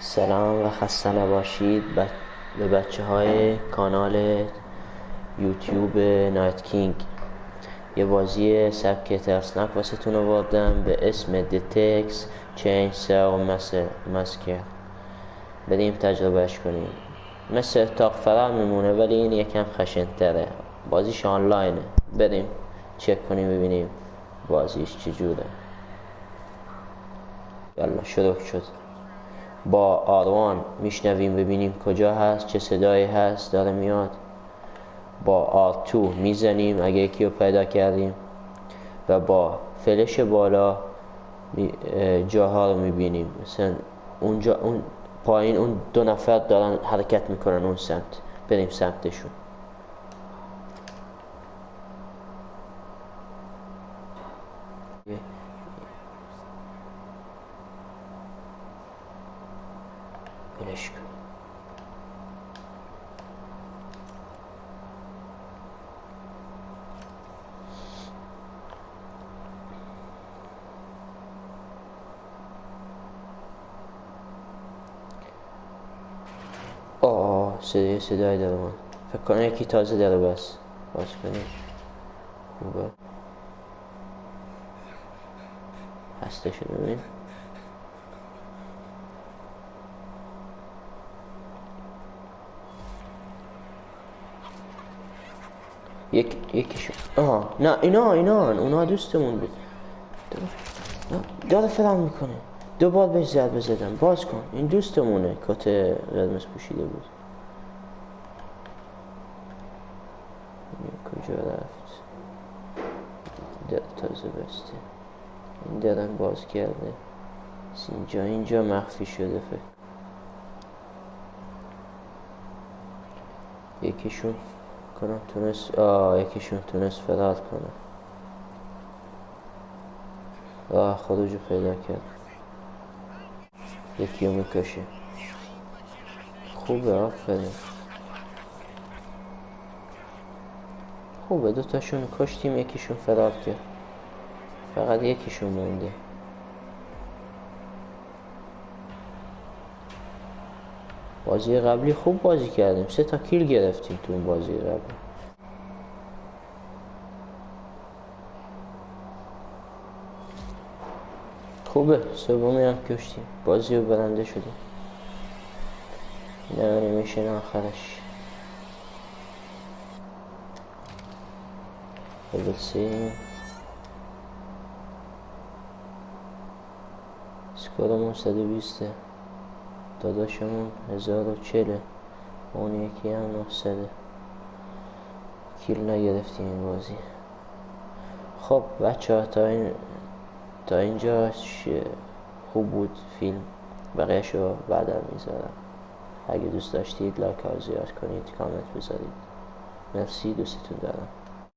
سلام و خسته نباشید به بچه های کانال یوتیوب نایت کینگ. یه بازی سبک ترسناک واسه تون آوردم به اسم دتکس چینج سو مسکر. بریم تجربهش کنیم. مثل اتاق فرار میمونه ولی این یکم خشن تره. بازیش آنلاینه. بریم چک کنیم ببینیم بازیش چجوره. یلا شروع شد. با آروان میشنویم ببینیم کجا هست، چه صدایی هست داره میاد. با R2 میزنیم اگه یکی رو پیدا کردیم و با فلش بالا جاها رو میبینیم. مثلا اونجا اون پایین اون دو نفر دارن حرکت میکنن اون سمت. بریم سمتشون. بلش کن. صدای داره من. فکر کنم یکی تازه داره بس باز کنیم. خوبه هستش رو ببین. یکیشون نه اینا اونا دوستمون بود. داره فرام میکنه. دوبار بهش ضربه زدم. باز کن. این دوستمونه. کت قرمز پوشیده بود. کجا رفت؟ در تازه بسته. این درم باز کرده. اینجا مخفی شده فکر. یکیشون تونست فرار کنه. خروجو پیدا کرد. یکی رو میکشه. خوبه آفرین. خوبه دوتاشون کشتیم یکیشون فرار کرد. فقط یکیشون مونده. بازی قبلی خوب بازی کردیم. 3 تا کیل گرفتیم تو اون بازی قبلی. خوبه. سومی هم کشتیم. بازی رو برنده شدیم. این انیمیشن آخرش. بسیم سکورمون 120. داداشمون 1040. اون یکی هم 900. کیل نگرفتیم این بازی. خب بچه ها تا اینجا خوب بود فیلم. بقیه‌شو بعدا میذارم. اگه دوست داشتید لایک ها زیاد کنید، کامنت بذارید. مرسی، دوستتون دارم.